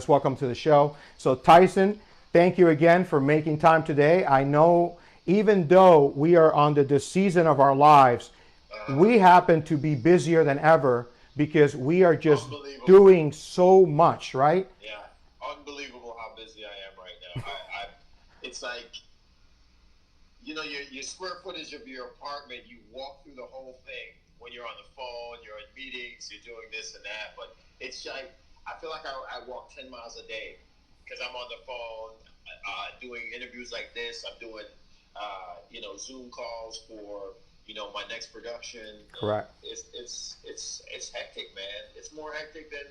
Welcome to the show. So Tyson, thank you again for making time today. I know even though we are under this season of our lives, we happen to be busier than ever because we are just doing so much, right? Yeah, unbelievable how busy I am right now. It's like, your square footage of your apartment, you walk through the whole thing when you're on the phone, you're in meetings, you're doing this and that. But it's like, I feel like I walk 10 miles a day because I'm on the phone doing interviews like this. I'm doing, Zoom calls for, my next production. Correct. It's hectic, man. It's more hectic than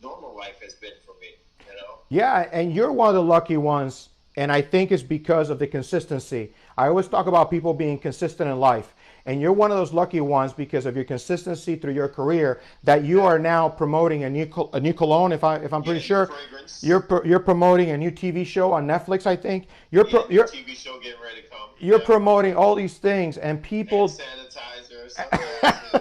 normal life has been for me. Yeah, and you're one of the lucky ones, and I think it's because of the consistency. I always talk about people being consistent in life, and you're one of those lucky ones because of your consistency through your career that you are now promoting a new cologne. If I'm pretty sure, fragrance. you're promoting a new TV show on Netflix. I think You're TV show getting ready to come. you're promoting all these things, and people. Hand sanitizer, sunglasses.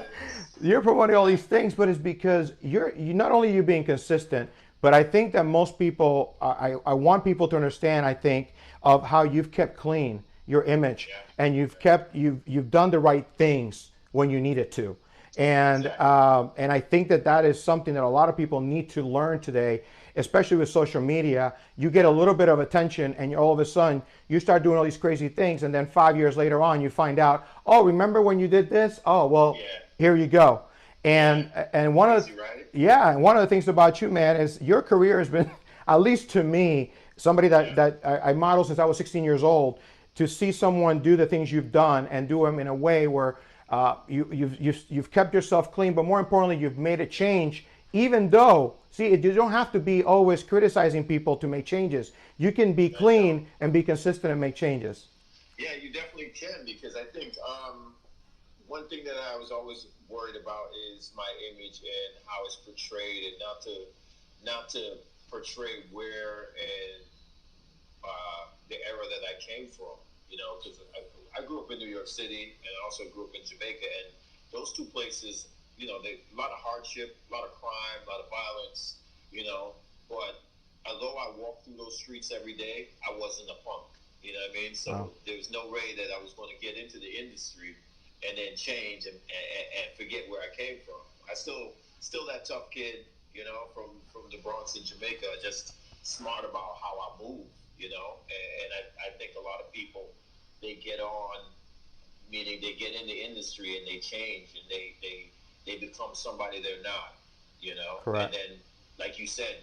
You're promoting all these things, but it's because you not only you being consistent, but I think that most people, I want people to understand, I think, of how you've kept clean your image, and you've done the right things when you needed to, and I think that is something that a lot of people need to learn today, especially with social media. You get a little bit of attention, and all of a sudden you start doing all these crazy things, and then 5 years later on, you find out, oh, remember when you did this? Oh, well, here you go. And one of the things about you, man, is your career has been, at least to me, somebody that I model since I was 16 years old, to see someone do the things you've done and do them in a way where you've kept yourself clean, but more importantly, you've made a change. Even though, see, you don't have to be always criticizing people to make changes. You can be clean and be consistent and make changes. Yeah, you definitely can, because I think one thing that I was always worried about is my image and how it's portrayed, and not to portray where and the era that I came from. Because I grew up in New York City, and I also grew up in Jamaica, and those two places, a lot of hardship, a lot of crime, a lot of violence, but although I walked through those streets every day, I wasn't a punk. You know what I mean? So there was no way that I was going to get into the industry and then change and forget where I came from. I still that tough kid, from the Bronx in Jamaica, just smart about how I move, and I think a lot of people, they get on, meaning they get in the industry and they change and they become somebody they're not, Correct. And then, like you said,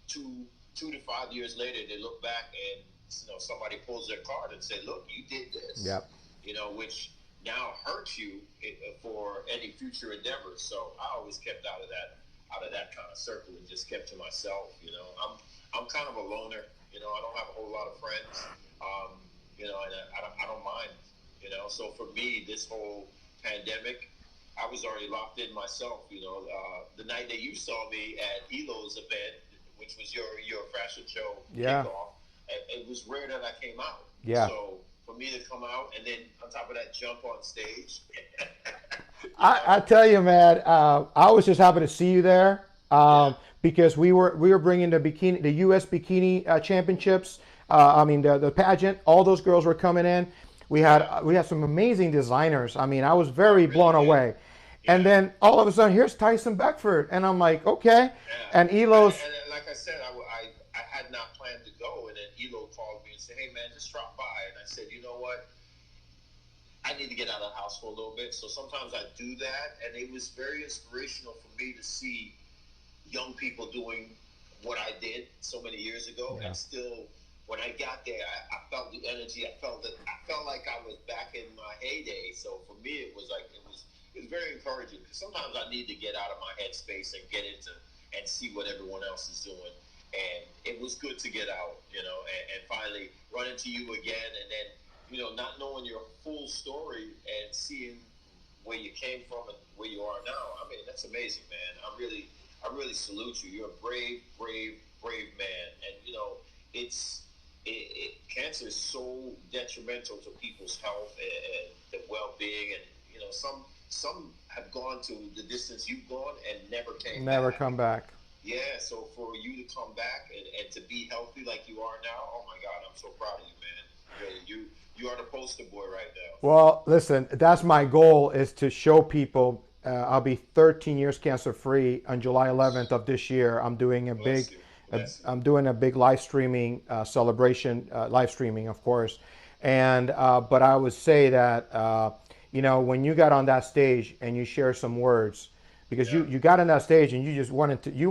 2 to 5 years later, they look back and somebody pulls their card and say, "Look, you did this." Yep. Which now hurts you for any future endeavors. So I always kept out of that kind of circle and just kept to myself. I'm kind of a loner. I don't have a whole lot of friends. And I don't mind. So for me, this whole pandemic, I was already locked in myself. The night that you saw me at Elo's event, which was your fashion show kickoff, it was rare that I came out. Yeah. So for me to come out and then on top of that jump on stage. I tell you, man, I was just happy to see you there because we were bringing the U.S. Bikini Championships. The pageant. All those girls were coming in. We had some amazing designers. I mean, I was very blown away. Yeah. And then all of a sudden, here's Tyson Beckford, and I'm like, okay. Yeah. And Elo's. And like I said, I had not planned to go, and then Elo called me and said, "Hey man, just drop by." And I said, "You know what? I need to get out of the house for a little bit." So sometimes I do that, and it was very inspirational for me to see young people doing what I did so many years ago, and still. When I got there, I felt the energy. I felt like I was back in my heyday. So for me, it was very encouraging, because sometimes I need to get out of my headspace and get into and see what everyone else is doing. And it was good to get out, and finally run into you again, and then not knowing your full story and seeing where you came from and where you are now. I mean, that's amazing, man. I really salute you. You're a brave man, and cancer is so detrimental to people's health and the well-being, and some have gone to the distance you've gone and never came back. Come back. yeah, so for you to come back and to be healthy like you are now, oh my God, I'm so proud of you, man. Really, you are the poster boy right now. Well, listen, that's my goal, is to show people. I'll be 13 years cancer free on July 11th of this year. I'm doing a Bless big, you. Bless you. I'm doing a big live streaming celebration, live streaming, of course. And but I would say that when you got on that stage and you share some words, because Yeah. you got on that stage and you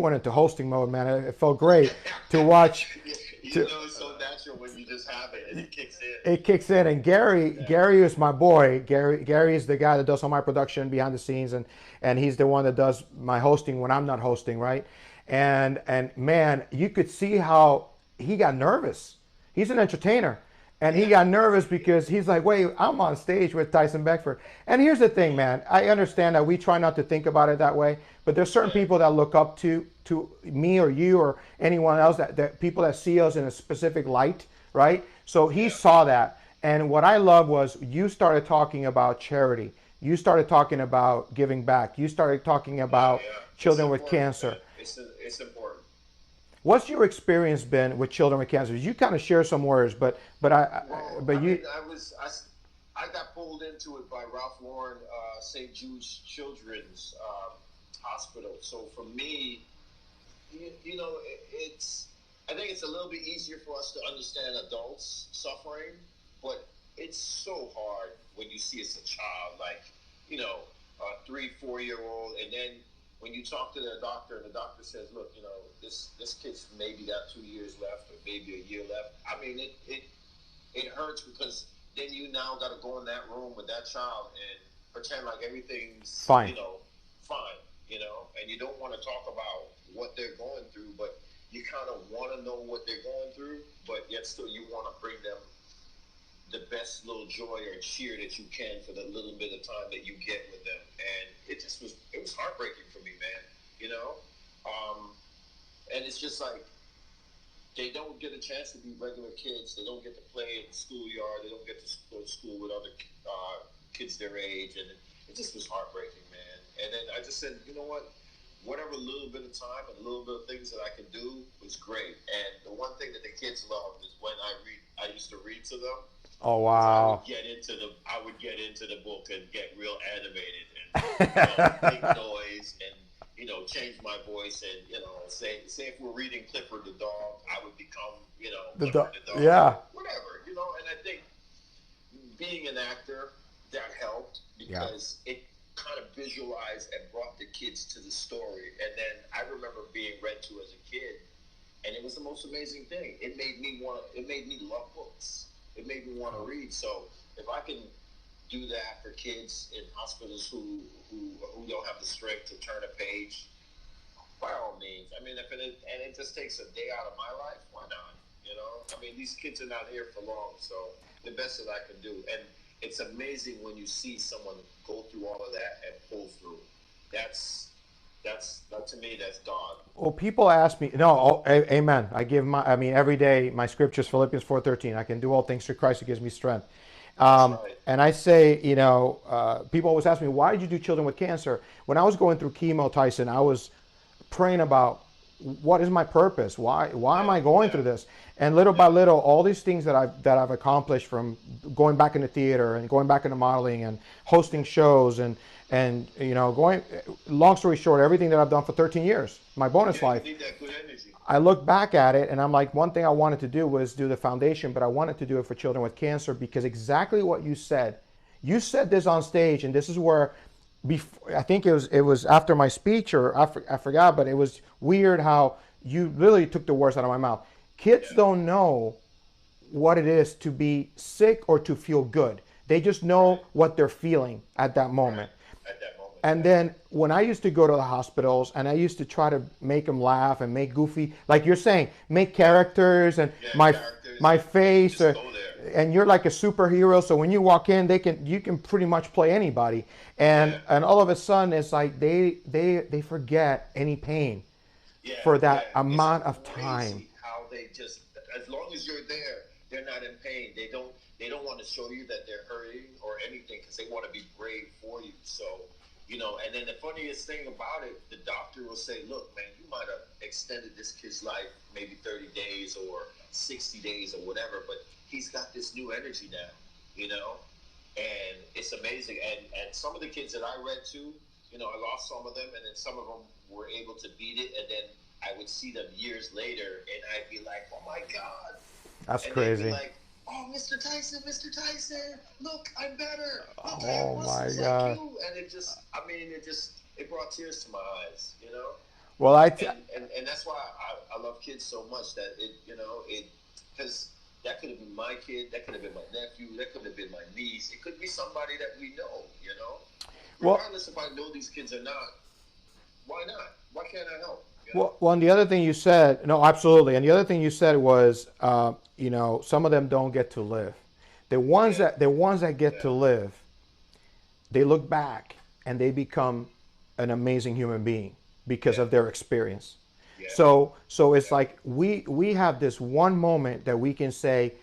went into hosting mode, man. It felt great to watch. You To, know, it's so natural when you just have it and it kicks in. it kicks in, and Gary is my boy. Gary is the guy that does all my production behind the scenes, and he's the one that does my hosting when I'm not hosting, right? And man, you could see how he got nervous. He's an entertainer, and he got nervous because he's like, wait, I'm on stage with Tyson Beckford. And here's the thing, man, I understand that we try not to think about it that way, but there's certain people that look up to me or you or anyone else, that people that see us in a specific light, right? So he saw that. And what I love was you started talking about charity. You started talking about giving back. You started talking about Yeah. It's children with important, cancer. man. It's important. What's your experience been with children with cancer? You kind of share some words, Well, but I you. mean, I got pulled into it by Ralph Lauren St. Jude's Children's Hospital. So for me, it's I think it's a little bit easier for us to understand adults suffering, but it's so hard when you see as a child, like a 3, 4 year old, and then when you talk to the doctor and the doctor says, look, this kid's maybe got 2 years left or maybe a year left. I mean, it hurts because then you now got to go in that room with that child and pretend like everything's Fine. fine, and you don't want to talk about what they're going through, but you kind of want to know what they're going through, but yet still you want to bring them the best little joy or cheer that you can for the little bit of time that you get with them. And it was heartbreaking for me, man, and it's just like, they don't get a chance to be regular kids. They don't get to play in the schoolyard. They don't get to go to school with other kids their age. And it just was heartbreaking, man. And then I just said, you know what? Whatever little bit of time and a little bit of things that I could do was great. And the one thing that the kids loved is when I used to read to them. Oh wow! I would get into the book and get real animated and make noise and change my voice and say if we're reading Clifford the dog, I would become Clifford the dog, yeah, whatever. And I think being an actor, that helped because it kind of visualized and brought the kids to the story. And then I remember being read to as a kid, and it was the most amazing thing. It made me love books. It made me want to read. So if I can do that for kids in hospitals who don't have the strength to turn a page, by all means. I mean, it just takes a day out of my life, why not? I mean, these kids are not here for long, so the best that I can do. And it's amazing when you see someone go through all of that and pull through. That's to me, that's God. Well, people ask me, no, amen. Every day my scriptures, Philippians 4:13. I can do all things through Christ who gives me strength. Right. And I say, people always ask me, why did you do children with cancer? When I was going through chemo, Tyson, I was praying about, what is my purpose? Why am I going through this? And little by little, all these things that I've accomplished, from going back into theater and going back into modeling and hosting shows and going, long story short, everything that I've done for 13 years, my bonus life. You need that good energy. I look back at it and I'm like, one thing I wanted to do was do the foundation, but I wanted to do it for children with cancer because exactly what you said this on stage, and this is where, I think it was after my speech, or I forgot, but it was weird how you literally took the words out of my mouth. Kids don't know what it is to be sick or to feel good. They just know what they're feeling at that moment. At that moment. And then when I used to go to the hospitals and I used to try to make them laugh and make goofy, like you're saying, make characters and my face, and you're like a superhero. So when you walk in, you can pretty much play anybody. And all of a sudden it's like they forget any pain for that amount of time. How they just, as long as you're there, they're not in pain. They don't want to show you that they're hurting or anything because they want to be brave for you. So You know, and then the funniest thing about it, the doctor will say, look, man, you might have extended this kid's life maybe 30 days or 60 days or whatever, but he's got this new energy now, you know, and it's amazing. And some of the kids that I read to, you know, I lost some of them, and then some of them were able to beat it, and then I would see them years later, and I'd be like, oh my God. That's And crazy. they'd be like, oh, Mr. Tyson, look, I'm better. Look, I have Oh my muscles like God. you. And it just, I mean, it brought tears to my eyes, you know? Well, And that's why I love kids so much that because that could have been my kid, that could have been my nephew, that could have been my niece. It could be somebody that we know, you know? Regardless if I know these kids or not, why not? Why can't I help? You know? Well, and the other thing you said, no, absolutely. And the other thing you said was, you know, some of them don't get to live. The ones that get to live, they look back and they become an amazing human being because of their experience. So it's like we have this one moment that we can say,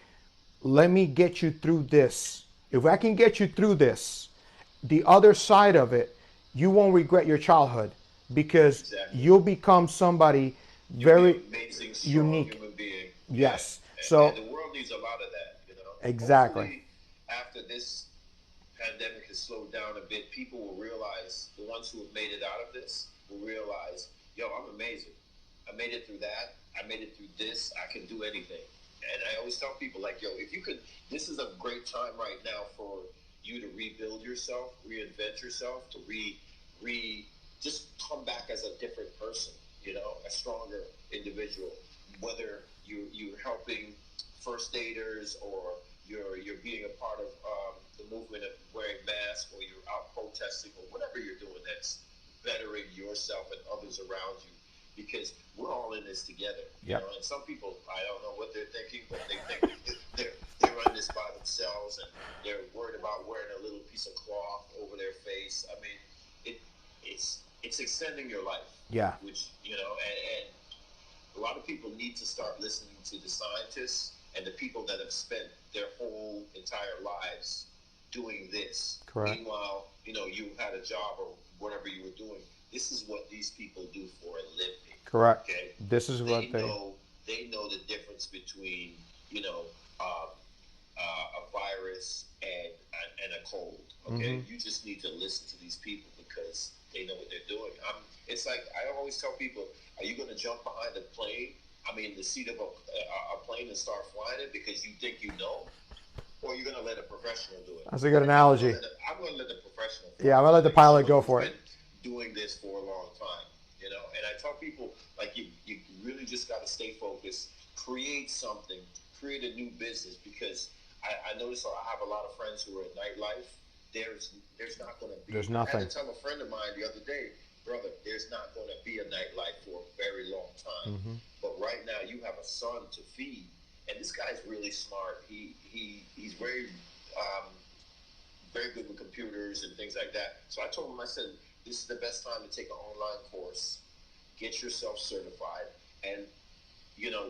let me get you through this. If I can get you through this, the other side of it, you won't regret your childhood because you'll become somebody very amazing, unique. Human being. Yes. And the world needs a lot of that, you know. Exactly. Hopefully, after this pandemic has slowed down a bit, people will realize, the ones who have made it out of this will realize, yo, I'm amazing. I made it through that. I made it through this. I can do anything. And I always tell people, like, yo, if you could, this is a great time right now for you to rebuild yourself, reinvent yourself, to just come back as a different person, you know, a stronger individual. Whether you're helping first aiders or you're being a part of the movement of wearing masks, or you're out protesting, or whatever you're doing that's bettering yourself and others around you, because we're all in this together. You know, and some people, I don't know what they're thinking, but they think they run this by themselves, and they're worried about wearing a little piece of cloth over their face. I mean, it's extending your life. Yeah. Which, you know, and a lot of people need to start listening to the scientists and the people that have spent their whole entire lives doing this. Correct. Meanwhile, you know, you had a job or whatever you were doing. This is what these people do for a living. Correct. Okay. This is what they know the difference between, you know, a virus and a cold. Okay. You just need to listen to these people because they know what they're doing. It's like I always tell people, are you going to jump behind a plane? I mean, the seat of a plane and start flying it because you think you know? Or you're going to let a professional do it? That's a good analogy. I'm going to let the professional. Yeah, I'm going to let the pilot go for it. Doing this for a long time, you know? And I tell people, like, you really just got to stay focused, create something, create a new business, because I notice I have a lot of friends who are in nightlife. There's not going to be. There's nothing. I had to tell a friend of mine the other day, brother, there's not going to be a nightlife for a very long time. But right now you have a son to feed, and this guy's really smart. He's very very good with computers and things like that. So I told him, I said, this is the best time to take an online course, get yourself certified, and you know,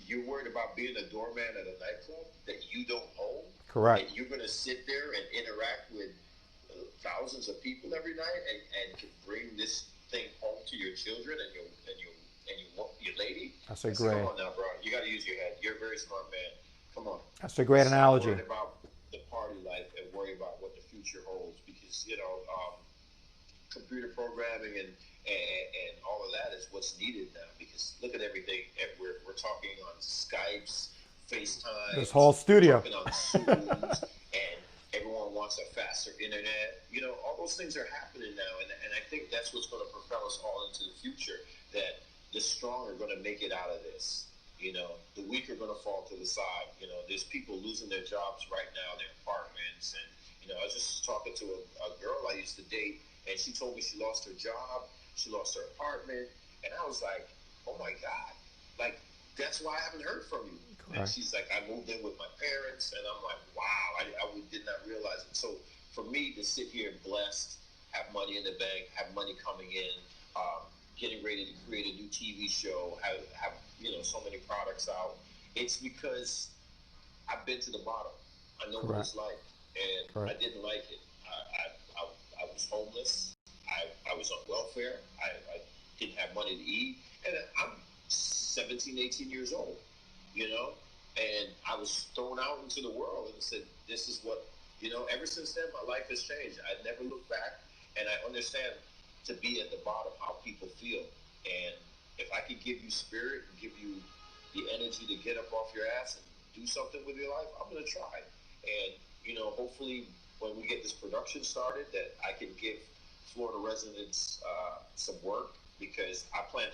you're worried about being a doorman at a nightclub that you don't own. Correct. And you're going to sit there and interact with thousands of people every night, and can bring this thing home to your children and your lady. That's a great. Come on now, bro. You got to use your head. You're a very smart man. Come on. That's a great analogy. Worry about the party life and worry about what the future holds, because you know, computer programming and all of that is what's needed now. Because look at everything. We're talking on Skypes, FaceTime. This whole studio. Talking on Zooms, and everyone wants a faster internet. You know, all those things are happening now, and I think that's what's going to propel us all into the future. That the strong are going to make it out of this. You know, the weak are going to fall to the side. You know, there's people losing their jobs right now, their apartments, and you know, I was just talking to a girl I used to date, and she told me she lost her job, she lost her apartment, and I was like, oh my God, like, that's why I haven't heard from you. Correct. And she's like, I moved in with my parents, and I'm like, wow, I did not realize it. So for me to sit here blessed, have money in the bank, have money coming in, getting ready to create a new TV show, have you know, so many products out, it's because I've been to the bottom. I know what it's like, and I didn't like it. I was homeless. I was on welfare. I didn't have money to eat. And I'm 17, 18 years old, you know? And I was thrown out into the world and said, this is what, you know, ever since then, my life has changed. I never look back, and I understand to be at the bottom how people feel. And if I could give you spirit and give you the energy to get up off your ass and do something with your life, I'm going to try. And, you know, hopefully when we get this production started, that I can give Florida residents some work, because I'm trying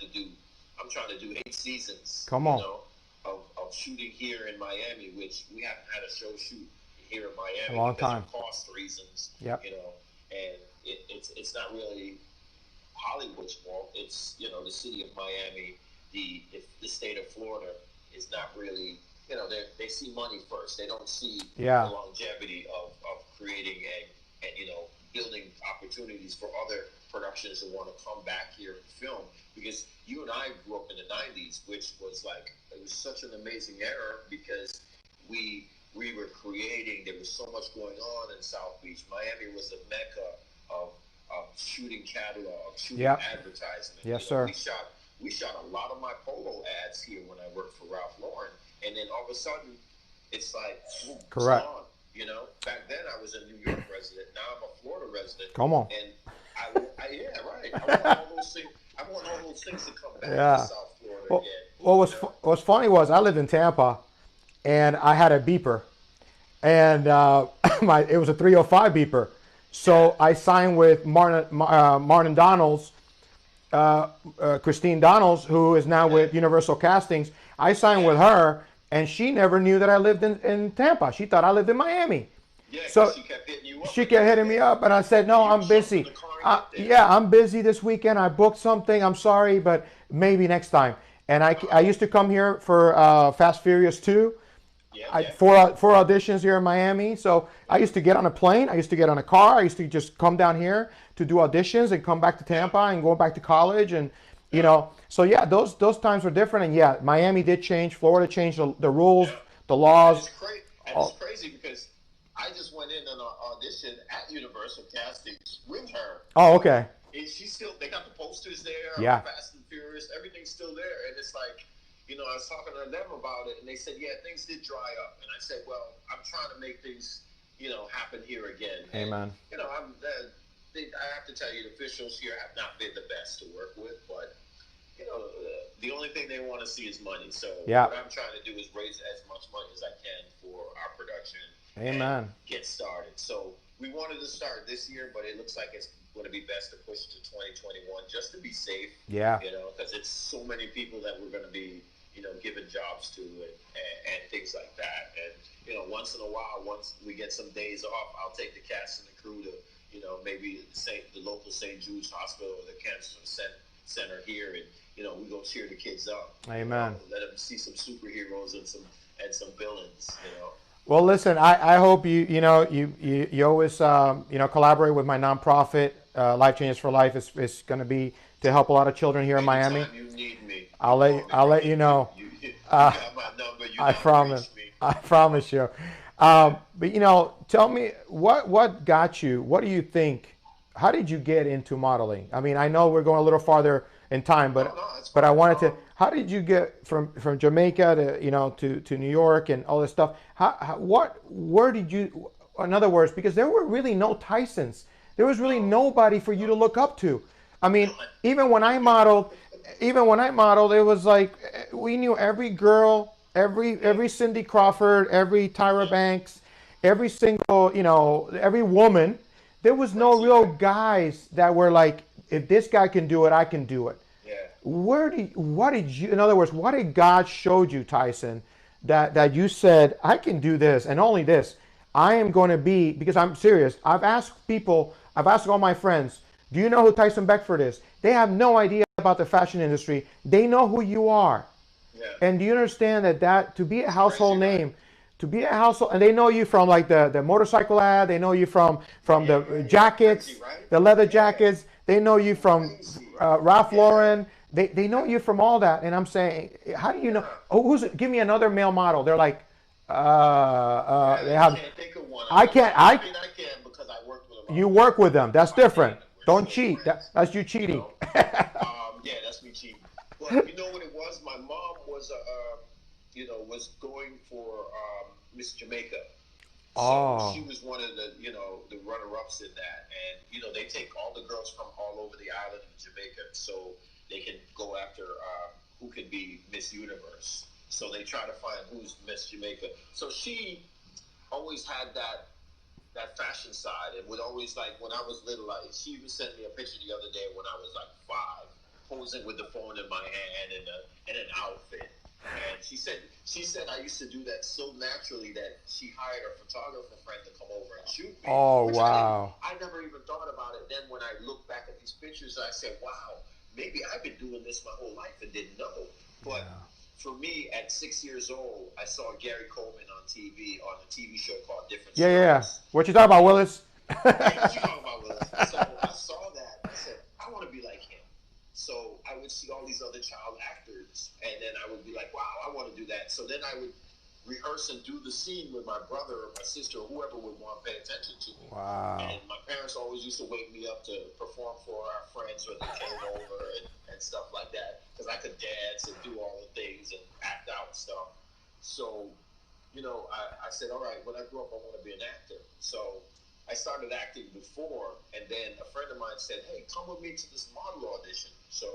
to do 8 seasons. Come on. You know, of shooting here in Miami, which we haven't had a show shoot here in Miami a long time of cost reasons. Yep. You know, and it's not really Hollywood's fault. It's, you know, the city of Miami, the state of Florida is not really, you know, they see money first. They don't see the longevity of creating and you know, building opportunities for other productions that want to come back here and film. Because you and I grew up in the 90s, which was like, it was such an amazing era, because we were creating, there was so much going on in South Beach. Miami was the mecca of shooting catalog, shooting advertisement. Yes, you know, sir. We shot a lot of my polo ads here when I worked for Ralph Lauren, and then all of a sudden, it's like, boom, correct. It's on, you know, back then I was a New York resident. Now I'm a Florida resident. Come on. And yeah, right. I want all those things. I want all those things to come back to South Florida again. Well, what's funny was I lived in Tampa, and I had a beeper, and it was a 305 beeper. So I signed with Martin Donalds, Christine Donalds, who is now with Universal Castings. I signed with her, and she never knew that I lived in Tampa. She thought I lived in Miami. Yeah, so she kept hitting you up. She kept hitting me up, and I said, no, I'm busy. I'm busy this weekend. I booked something. I'm sorry, but maybe next time. And I used to come here for Fast Furious 2. Four auditions here in Miami. So I used to get on a plane. I used to get on a car. I used to just come down here to do auditions and come back to Tampa and go back to college. And, you know, so yeah, those times were different. And yeah, Miami did change. Florida changed the rules, the laws. It's crazy because I just went in an audition at Universal Castings with her. Oh, okay. And they got the posters there. Yeah. Fast and Furious, everything's still there. And it's like, you know, I was talking to them about it, and they said, yeah, things did dry up. And I said, well, I'm trying to make things, you know, happen here again. Amen. And, you know, I have to tell you, the officials here have not been the best to work with, but, you know, the only thing they want to see is money. So what I'm trying to do is raise as much money as I can for our production. Amen. And get started. So we wanted to start this year, but it looks like it's going to be best to push to 2021 just to be safe. Yeah. You know, because it's so many people that we're going to be, you know, giving jobs to and things like that. And, you know, once in a while, once we get some days off, I'll take the cast and the crew to, you know, maybe the local St. Jude's Hospital or the Cancer Center here, and, you know, we go cheer the kids up. Amen. You know, let them see some superheroes and some villains, you know. Well, listen, I hope you always collaborate with my nonprofit, Lifechangers for Life. It's going to be to help a lot of children here in Miami. Anytime you need me, I'll let you know. You got my number. I promise. I promise you. But you know, tell me what got you. What do you think? How did you get into modeling? I mean, I know we're going a little farther in time, but I wanted to. How did you get from Jamaica to New York and all this stuff? Where did you? In other words, because there were really no Tysons. There was really nobody for you to look up to. I mean, even when I modeled, it was like we knew every girl, every Cindy Crawford, every Tyra Banks, every single, every woman. There was no real guys that were like, if this guy can do it, I can do it. Yeah. In other words, what did God showed you, Tyson, that you said, I can do this and only this. I am going to be, because I'm serious. I've asked all my friends, do you know who Tyson Beckford is? They have no idea about the fashion industry. They know who you are. Yeah. And do you understand that to be a household name, to be a household, and they know you from like the motorcycle ad, they know you from the jackets, crazy, right? the leather jackets, they know you from Ralph Lauren, they know you from all that. And I'm saying, how do you know? Oh, give me another male model. They're like, they have. I can't think of one. I can't because I worked with them. You work with them. That's different. Don't So cheat. friends, That's you you cheating. know. Yeah, that's me cheating. But you know what it was? My mom was, was going for Miss Jamaica. So she Oh, was one of the, the runner-ups in that. And, they take all the girls from all over the island of Jamaica so they can go after who can be Miss Universe. So they try to find who's Miss Jamaica. So she always had that fashion side and would always, like, when I was little, like, she even sent me a picture the other day when I was like 5, posing with the phone in my hand in an outfit. And she said I used to do that so naturally that she hired a photographer friend to come over and shoot me, oh, which wow. I never even thought about it. Then when I look back at these pictures, I said, wow, maybe I've been doing this my whole life and didn't know. But Yeah. for me, at 6 years old, I saw Gary Coleman on TV on a TV show called Different Yeah, yeah. Strokes. What you talking about, Willis? Yeah, what you talking about, Willis? So I saw that. I said, I want to be like him. So I would see all these other child actors, and then I would be like, wow, I want to do that. So then I would rehearse and do the scene with my brother or my sister or whoever would want to pay attention to me. Wow. And my parents always used to wake me up to perform for our friends when they came over and stuff like that, because I could dance and do all the things and act out and stuff. So, I said, all right, when I grow up, I want to be an actor. So I started acting before, and then a friend of mine said, hey, come with me to this model audition. So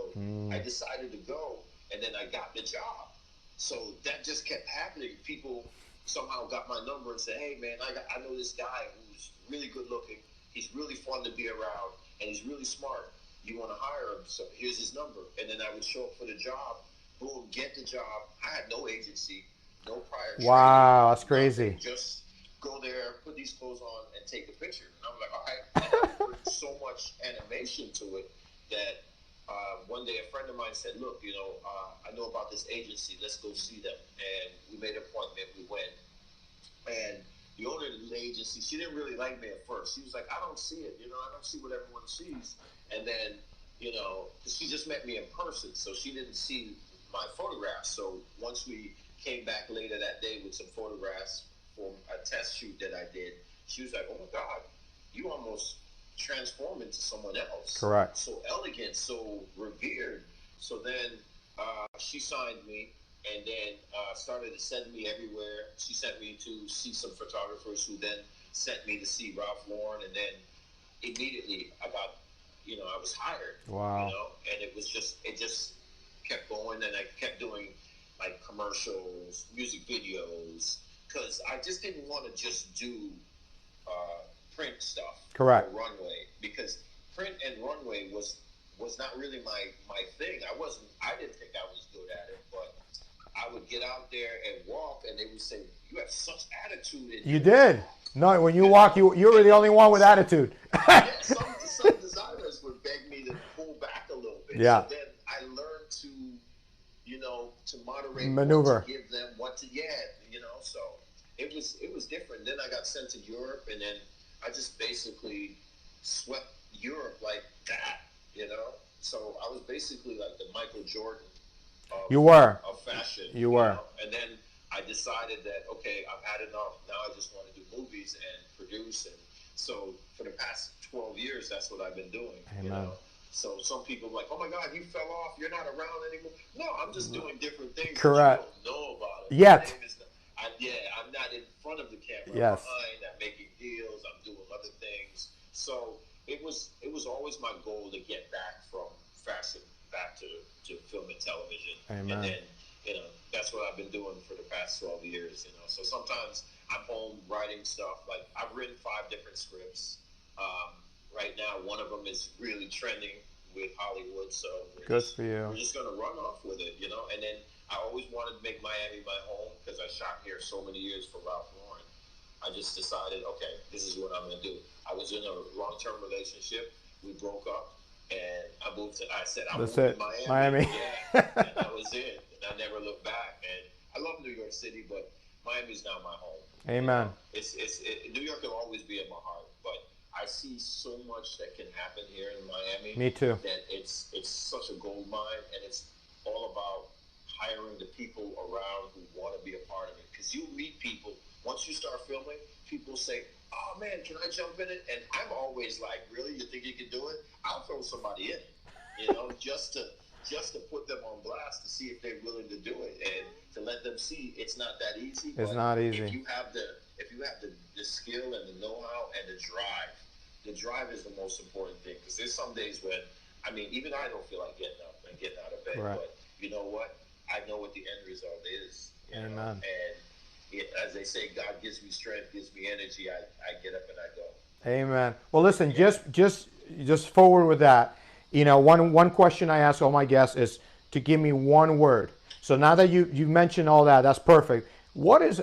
I decided to go, and then I got the job. So that just kept happening. People somehow got my number and said, hey, man, I know this guy who's really good looking. He's really fun to be around, and he's really smart. You want to hire him? So here's his number. And then I would show up for the job, boom, get the job. I had no agency, no prior training, Wow, that's nothing. crazy. Just go there, put these clothes on, and take a picture. And I'm like, all right. And I would bring so much animation to it that one day a friend of mine said, look, I know about this agency. Let's go see them. And we made an appointment. We went. And the owner of the agency, she didn't really like me at first. She was like, I don't see it. I don't see what everyone sees. And then, she just met me in person. So she didn't see my photographs. So once we came back later that day with some photographs for a test shoot that I did, she was like, oh my God, you almost transformed into someone else. Correct. So elegant, so revered. So then she signed me and then started to send me everywhere. She sent me to see some photographers who then sent me to see Ralph Lauren. And then immediately I got, I was hired, Wow. and it just kept going. And I kept doing like commercials, music videos, because I just didn't want to just do print stuff Correct. or runway, because print and runway was not really my thing. I didn't think I was good at it, but I would get out there and walk, and they would say, "You have such attitude." You did. No, when you walk, you were the only one with attitude. Yeah, some designers would beg me to pull back a little bit. Yeah. So then I learned to, to moderate, Maneuver. what to give them, So it was different. Then I got sent to Europe, and then I just basically swept Europe like that. So I was basically like the Michael Jordan of fashion. You were. And then I decided that, okay, I've had enough. Now I just want to do movies and produce. And so for the past 12 years, that's what I've been doing. Amen. So some people are like, oh my God, you fell off. You're not around anymore. No, I'm just doing different things. Correct. That you don't know about it. Yet. I'm not in front of the camera. Yes. I'm behind. I'm making deals. I'm doing other things. So it was always my goal to get back from fashion back to film and television. Amen. And then, that's what I've been doing for the past 12 years, So sometimes I'm home writing stuff. Like, I've written 5 different scripts. Right now, one of them is really trending with Hollywood. So Good for you. we're just going to run off with it, And then I always wanted to make Miami my home because I shot here so many years for Ralph Lauren. I just decided, okay, this is what I'm going to do. I was in a long-term relationship. We broke up, and I moved to. I said I moved to Miami. Yeah, and that was it. And I never looked back. And I love New York City, but Miami's not my home. Amen. New York will always be in my heart, but I see so much that can happen here in Miami. Me too. That it's such a gold mine, and it's all about hiring the people around who want to be a part of it. Because you meet people once you start filming, people say, "Oh man, can I jump in it?" And I'm always like, "Really? You think you can do it?" I'll throw somebody in, just to put them on blast to see if they're willing to do it and to let them see it's not that easy. It's not easy. If you have the skill and the know-how and the drive is the most important thing, because there's some days when, I mean, even I don't feel like getting up and getting out of bed, right. But you know what? I know what the end result is. Amen. And as they say, God gives me strength, gives me energy. I get up and I go. Amen. Well, listen, just forward with that. One question I ask all my guests is to give me one word. So now that you mentioned all that, that's perfect. What is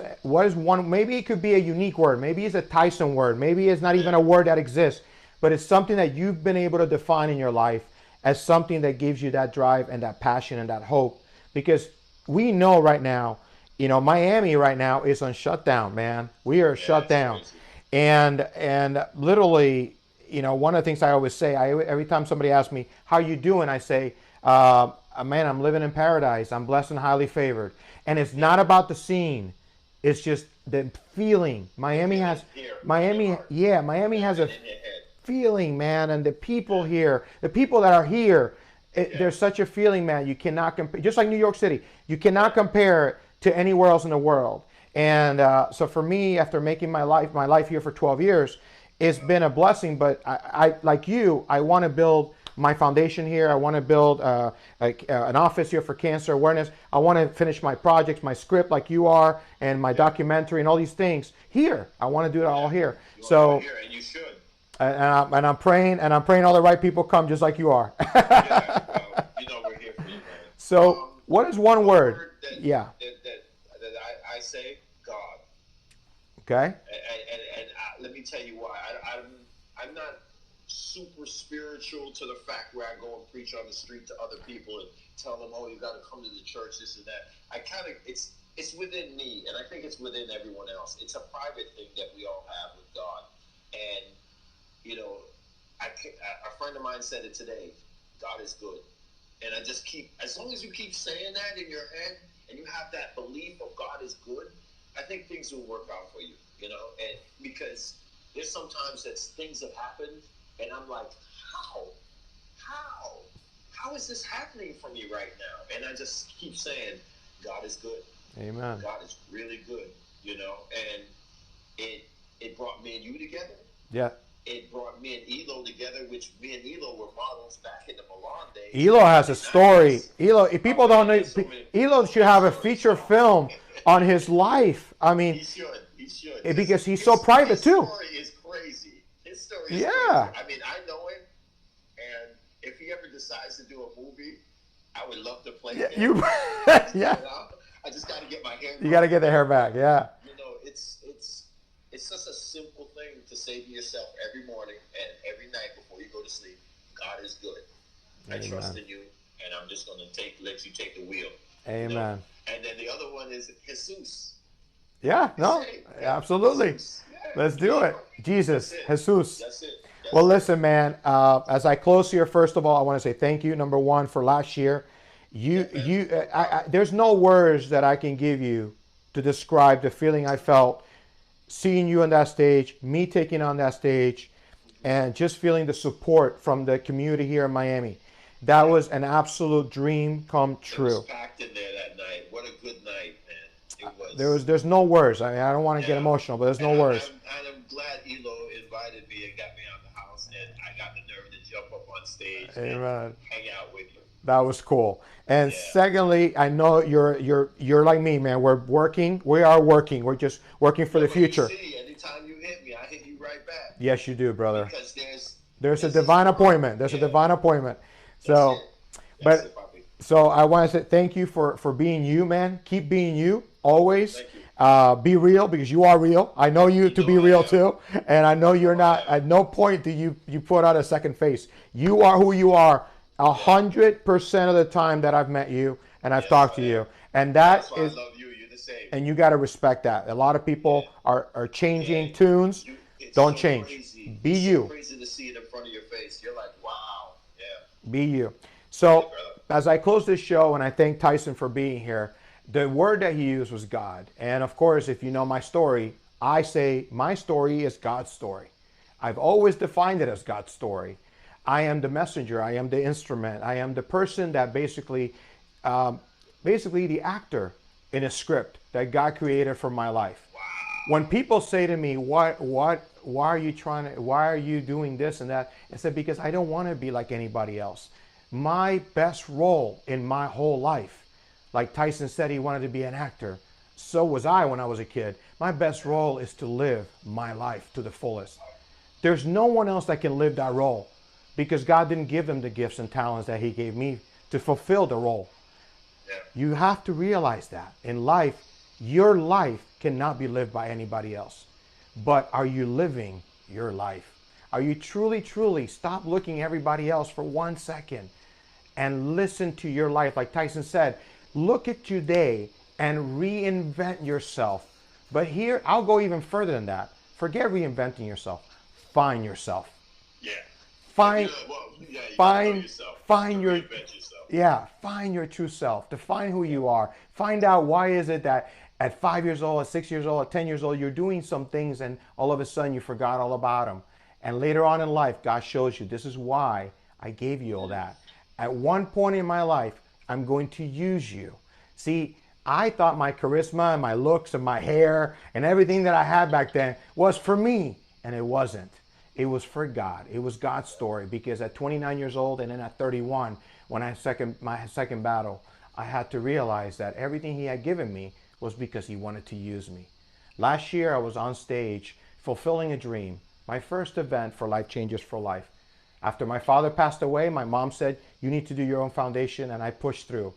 one? Maybe it could be a unique word. Maybe it's a Tyson word. Maybe it's not even a word that exists, but it's something that you've been able to define in your life as something that gives you that drive and that passion and that hope. Because we know right now, Miami right now is on shutdown, man. We are shut down. Crazy. And literally, one of the things I always say, every time somebody asks me, how you doing? I say, man, I'm living in paradise. I'm blessed and highly favored. And it's not about the scene. It's just the feeling. Miami has a feeling, man. And the people here, the people that are here, there's such a feeling, man. You cannot compare, just like New York City, you cannot compare it to anywhere else in the world. And so for me, after making my life here for 12 years, it's been a blessing. But I like you, I want to build my foundation here. I want to build an office here for cancer awareness. I want to finish my projects, my script like you are, and my documentary and all these things here. I want to do it all here. So, and you should. And I'm praying all the right people come just like you are. We're here for you, man. So, what is one word? That I say, God. Okay. And let me tell you why. I'm not super spiritual to the fact where I go and preach on the street to other people and tell them, "Oh, you got to come to the church," this and that. It's within me, and I think it's within everyone else. It's a private thing that we all have with God. And a friend of mine said it today. God is good, and I just as long as you keep saying that in your head and you have that belief of God is good, I think things will work out for you. And because there's sometimes that things have happened, and I'm like, how is this happening for me right now? And I just keep saying, God is good. Amen. God is really good, and it brought me and you together. Yeah. It brought me and Elo together, which me and Elo were models back in the Milan days. Elo has a story. Elo, if people don't know, Elo should have a feature film on his life. I mean, he should. Because he's so private too. His story is crazy. His story is crazy. I mean, I know him, and if he ever decides to do a movie, I would love to play him. I just got to get my hair. You got to get the hair back. Yeah. It's just a simple thing to say to yourself every morning and every night before you go to sleep. God is good. I trust in you, and I'm just going to let you take the wheel. Amen. And then the other one is Jesus. Yeah, absolutely. Jesus. Yeah. Let's do it. Jesus, Jesus. That's it. Well, listen, man, as I close here, first of all, I want to say thank you, number one, for last year. There's no words that I can give you to describe the feeling I felt seeing you on that stage, me taking on that stage, and just feeling the support from the community here in Miami. That was an absolute dream come true. It was packed in there that night. What a good night, man. It was. There's no words. I mean, I don't want to get emotional, but there's no words. I'm glad Elo invited me and got me out the house, and I got the nerve to jump up on stage and hang out with you. That was cool. And secondly, I know you're like me, man. We are working. We're just working for the future. Anytime you hit me, I hit you right back. Yes, you do, brother. Because there's a divine appointment. There's a divine appointment. So, so I want to say thank you for being you, man. Keep being you always. Be real, because you are real. I know you to be real too, and I know you're not. At no point do you put out a second face. You are who you are. 100% of the time that I've met you and I've talked to you, and that's why I love you. You're the same. And you got to respect that. A lot of people are changing tunes. Don't change. Crazy. Be you. So crazy to see it in front of your face. You're like, wow. Yeah. Be you. So as I close this show, and I thank Tyson for being here, The word that he used was God. And of course, if you know my story, I say my story is God's story. I've always defined it as God's story. I am the messenger. I am the instrument. I am the person that basically the actor in a script that God created for my life. When people say to me, why are you doing this and that? I said, because I don't want to be like anybody else. My best role in my whole life, like Tyson said he wanted to be an actor, so was I when I was a kid. My best role is to live my life to the fullest. There's no one else that can live that role because God didn't give them the gifts and talents that he gave me to fulfill the role. Yeah. You have to realize that in life, your life cannot be lived by anybody else. But are you living your life? Are you truly, stop looking at everybody else for 1 second and listen to your life. Like Tyson said, look at today and reinvent yourself. But here, I'll go even further than that. Forget reinventing yourself. Find yourself. Yeah. Find your yourself. Find your true self. Define who you are. Find out why is it that at 5 years old, at 6 years old, at 10 years old, you're doing some things and all of a sudden you forgot all about them. And later on in life, God shows you, this is why I gave you all that. At one point in my life, I'm going to use you. See, I thought my charisma and my looks and my hair and everything that I had back then was for me, and it wasn't. It was for God. It was God's story, because at 29 years old and then at 31, when my second battle, I had to realize that everything he had given me was because he wanted to use me. Last year, I was on stage fulfilling a dream, my first event for Lifechangers for Life. After my father passed away, my mom said, you need to do your own foundation, and I pushed through.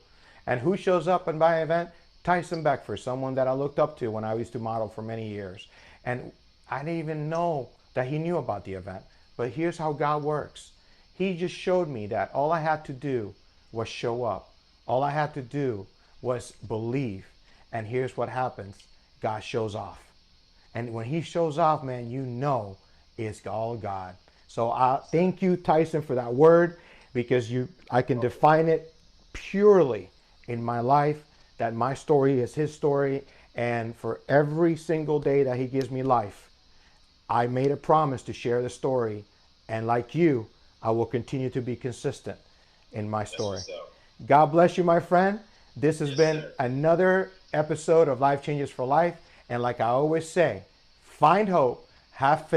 And who shows up in my event? Tyson Beckford, someone that I looked up to when I used to model for many years. And I didn't even know that he knew about the event. But here's how God works. He just showed me that all I had to do was show up. All I had to do was believe. And here's what happens. God shows off. And when he shows off, man, you know it's all God. So thank you, Tyson, for that word, because I can define it purely in my life, that my story is his story. And for every single day that he gives me life, I made a promise to share the story. And like you, I will continue to be consistent in my story. God bless you, my friend. This has been another episode of Life Changes for Life. And like I always say, find hope, have faith.